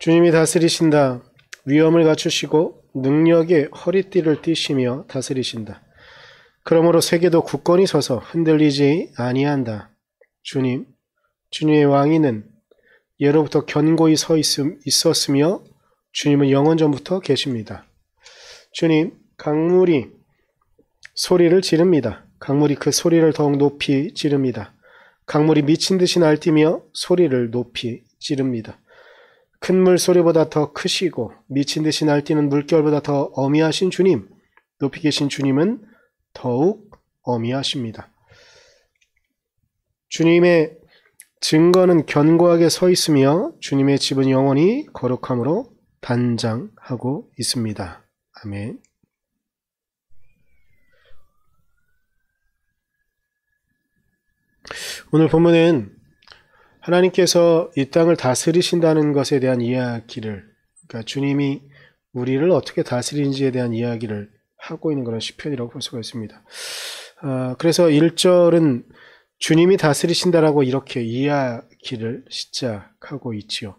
주님이 다스리신다. 위엄을 갖추시고 능력의 허리띠를 띠시며 다스리신다. 그러므로 세계도 굳건히 서서 흔들리지 아니한다. 주님의 왕위는 예로부터 견고히 서 있었으며 주님은 영원 전부터 계십니다. 주님, 강물이 소리를 지릅니다. 강물이 그 소리를 더욱 높이 지릅니다. 강물이 미친 듯이 날뛰며 소리를 높이 지릅니다. 큰 물소리보다 더 크시고 미친 듯이 날뛰는 물결보다 더 어미하신 주님, 높이 계신 주님은 더욱 어미하십니다. 주님의 증거는 견고하게 서 있으며 주님의 집은 영원히 거룩함으로 단장하고 있습니다. 아멘. 오늘 본문은 하나님께서 이 땅을 다스리신다는 것에 대한 이야기를, 그러니까 주님이 우리를 어떻게 다스리는지에 대한 이야기를 하고 있는 그런 시편이라고 볼 수가 있습니다. 그래서 1절은 주님이 다스리신다라고 이렇게 이야기를 시작하고 있지요.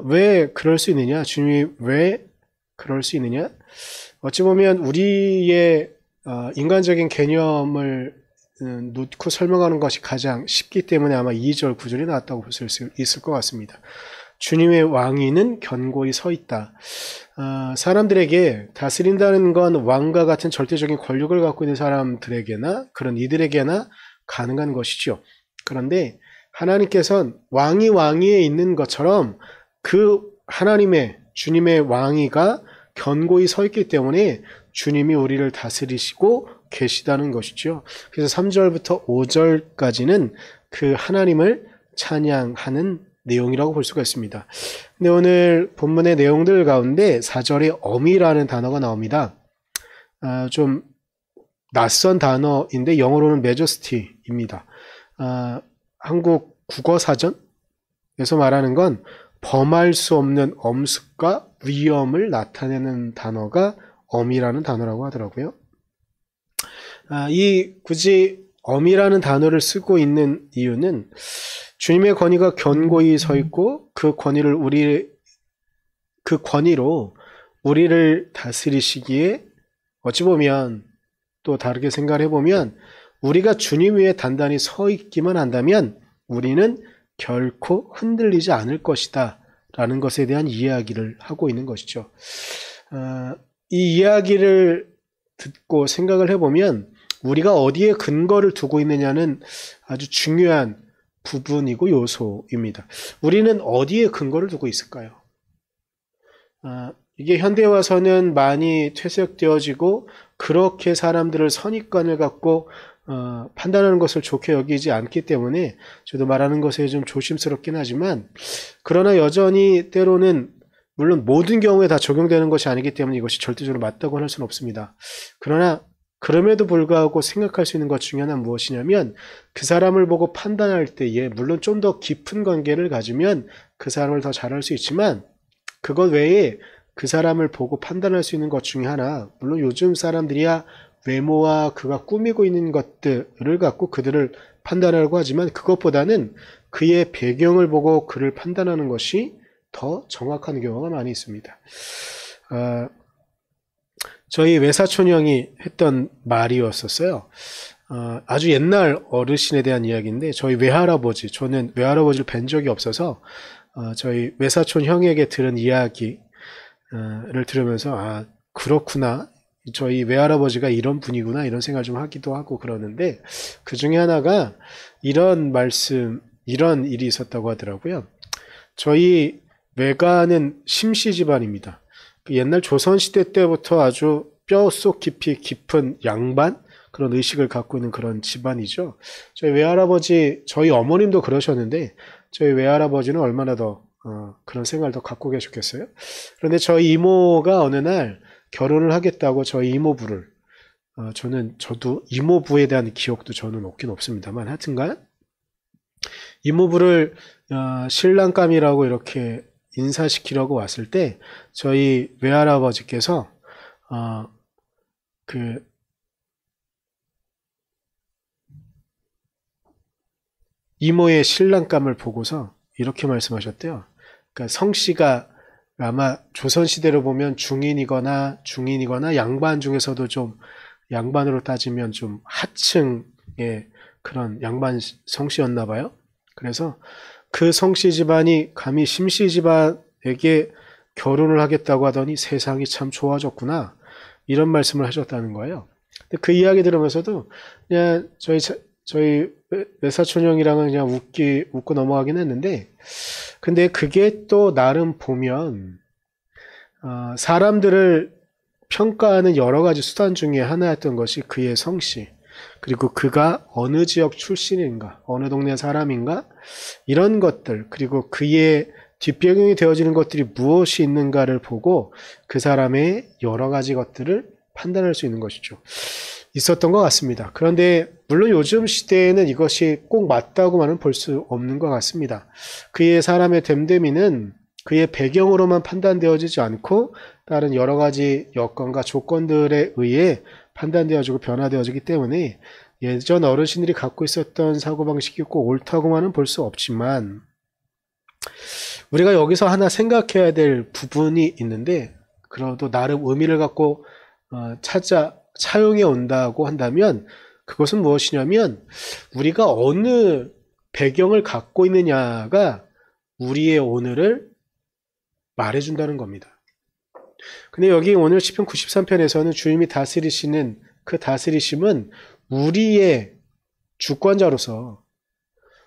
왜 그럴 수 있느냐? 주님이 왜 그럴 수 있느냐? 어찌 보면 우리의 인간적인 개념을 놓고 설명하는 것이 가장 쉽기 때문에 아마 2절, 9절이 나왔다고 볼 수 있을 것 같습니다. 주님의 왕위는 견고히 서 있다. 사람들에게 다스린다는 건 왕과 같은 절대적인 권력을 갖고 있는 사람들에게나 그런 이들에게나 가능한 것이죠. 그런데 하나님께서는 왕이 왕위에 있는 것처럼 그 하나님의 주님의 왕위가 견고히 서 있기 때문에 주님이 우리를 다스리시고 계시다는 것이죠. 그래서 3절부터 5절까지는 그 하나님을 찬양하는 내용이라고 볼 수가 있습니다. 근데 오늘 본문의 내용들 가운데 4절에 어미라는 단어가 나옵니다. 좀 낯선 단어인데 영어로는 majesty입니다. 한국 국어사전에서 말하는 건 범할 수 없는 엄습과 위엄을 나타내는 단어가 어미라는 단어라고 하더라고요. 굳이 어미라는 단어를 쓰고 있는 이유는 주님의 권위가 견고히 서 있고 그 권위로 우리를 다스리시기에 어찌 보면 또 다르게 생각을 해보면 우리가 주님 위에 단단히 서 있기만 한다면 우리는 결코 흔들리지 않을 것이다 라는 것에 대한 이야기를 하고 있는 것이죠. 이 이야기를 듣고 생각을 해보면 우리가 어디에 근거를 두고 있느냐는 아주 중요한 부분이고 요소입니다. 우리는 어디에 근거를 두고 있을까요? 이게 현대에 와서는 많이 퇴색되어지고 그렇게 사람들을 선입관을 갖고 판단하는 것을 좋게 여기지 않기 때문에 저도 말하는 것에 좀 조심스럽긴 하지만 그러나 여전히 때로는 물론 모든 경우에 다 적용되는 것이 아니기 때문에 이것이 절대적으로 맞다고 할 수는 없습니다. 그러나 그럼에도 불구하고 생각할 수 있는 것 중에 하나는 무엇이냐면 그 사람을 보고 판단할 때에 물론 좀 더 깊은 관계를 가지면 그 사람을 더 잘할 수 있지만 그것 외에 그 사람을 보고 판단할 수 있는 것 중에 하나, 물론 요즘 사람들이야 외모와 그가 꾸미고 있는 것들을 갖고 그들을 판단하려고 하지만 그것보다는 그의 배경을 보고 그를 판단하는 것이 더 정확한 경우가 많이 있습니다. 저희 외사촌 형이 했던 말이었었어요. 아주 옛날 어르신에 대한 이야기인데 저희 외할아버지, 저는 외할아버지를 뵌 적이 없어서 저희 외사촌 형에게 들은 이야기를 들으면서 그렇구나, 저희 외할아버지가 이런 분이구나 이런 생각을 좀 하기도 하고 그러는데 그 중에 하나가 이런 일이 있었다고 하더라고요. 저희 외가는 심씨 집안입니다. 옛날 조선시대 때부터 아주 뼛속 깊이 깊은 양반 그런 의식을 갖고 있는 그런 집안이죠. 저희 외할아버지, 저희 어머님도 그러셨는데 저희 외할아버지는 얼마나 더 그런 생각을 더 갖고 계셨겠어요. 그런데 저희 이모가 어느 날 결혼을 하겠다고 저희 이모부를 저도 이모부에 대한 기억도 저는 없긴 없습니다만 하여튼간 이모부를 신랑감이라고 이렇게 인사시키려고 왔을 때 저희 외할아버지께서 이모의 신랑감을 보고서 이렇게 말씀하셨대요. 그러니까 성씨가 아마 조선시대로 보면 중인이거나 양반 중에서도 좀 양반으로 따지면 좀 하층의 그런 양반 성씨였나 봐요. 그래서 그 성씨 집안이 감히 심씨 집안에게 결혼을 하겠다고 하더니 세상이 참 좋아졌구나, 이런 말씀을 하셨다는 거예요. 근데 그 이야기 들으면서도 그냥 저희 외사촌 형이랑은 그냥 웃고 넘어가긴 했는데, 근데 그게 또 나름 보면 사람들을 평가하는 여러 가지 수단 중에 하나였던 것이 그의 성씨, 그리고 그가 어느 지역 출신인가, 어느 동네 사람인가, 이런 것들, 그리고 그의 뒷배경이 되어지는 것들이 무엇이 있는가를 보고 그 사람의 여러 가지 것들을 판단할 수 있는 것이죠. 있었던 것 같습니다. 그런데 물론 요즘 시대에는 이것이 꼭 맞다고만은 볼 수 없는 것 같습니다. 그의 사람의 됨됨이는 그의 배경으로만 판단되어지지 않고 다른 여러 가지 여건과 조건들에 의해 판단되어지고 변화되어지기 때문에 예전 어르신들이 갖고 있었던 사고방식이 꼭 옳다고만은 볼 수 없지만, 우리가 여기서 하나 생각해야 될 부분이 있는데, 그래도 나름 의미를 갖고 차용해 온다고 한다면 그것은 무엇이냐면, 우리가 어느 배경을 갖고 있느냐가 우리의 오늘을 말해준다는 겁니다. 근데 여기 오늘 시편 93편에서는 주님이 다스리시는 그 다스리심은 우리의 주권자로서,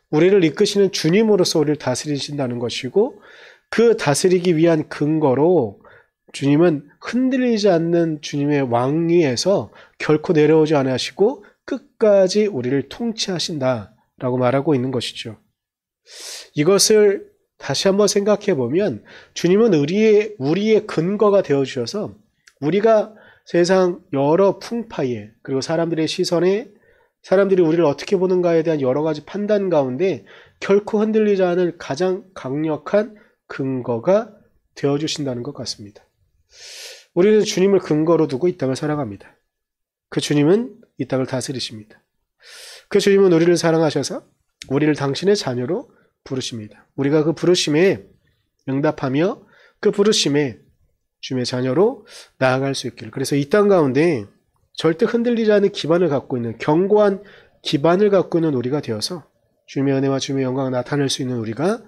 우리를 이끄시는 주님으로서 우리를 다스리신다는 것이고, 그 다스리기 위한 근거로 주님은 흔들리지 않는 주님의 왕위에서 결코 내려오지 않으시고 끝까지 우리를 통치하신다라고 말하고 있는 것이죠. 이것을 다시 한번 생각해 보면, 주님은 우리의 근거가 되어 주셔서 우리가 세상 여러 풍파에, 그리고 사람들의 시선에, 사람들이 우리를 어떻게 보는가에 대한 여러 가지 판단 가운데 결코 흔들리지 않을 가장 강력한 근거가 되어 주신다는 것 같습니다. 우리는 주님을 근거로 두고 이 땅을 살아갑니다. 그 주님은 이 땅을 다스리십니다. 그 주님은 우리를 사랑하셔서 우리를 당신의 자녀로 부르십니다. 우리가 그 부르심에 응답하며 그 부르심에 주님의 자녀로 나아갈 수 있기를. 그래서 이 땅 가운데 절대 흔들리지 않는 기반을 갖고 있는, 견고한 기반을 갖고 있는 우리가 되어서 주님의 은혜와 주님의 영광을 나타낼 수 있는 우리가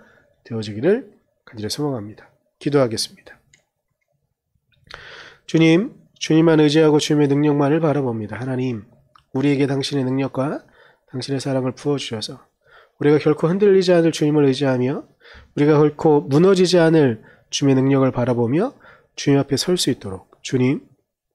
되어지기를 간절히 소망합니다. 기도하겠습니다. 주님, 주님만 의지하고 주님의 능력만을 바라봅니다. 하나님, 우리에게 당신의 능력과 당신의 사랑을 부어주셔서 우리가 결코 흔들리지 않을 주님을 의지하며 우리가 결코 무너지지 않을 주님의 능력을 바라보며 주님 앞에 설 수 있도록 주님,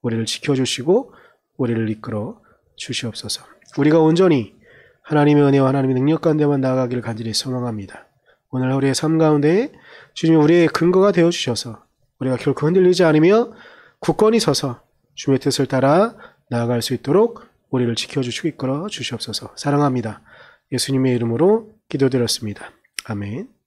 우리를 지켜주시고 우리를 이끌어 주시옵소서. 우리가 온전히 하나님의 은혜와 하나님의 능력 가운데만 나아가기를 간절히 소망합니다. 오늘 우리의 삶 가운데 주님이 우리의 근거가 되어주셔서 우리가 결코 흔들리지 않으며 굳건히 서서 주님의 뜻을 따라 나아갈 수 있도록 우리를 지켜주시고 이끌어 주시옵소서. 사랑합니다. 예수님의 이름으로 기도드렸습니다. 아멘.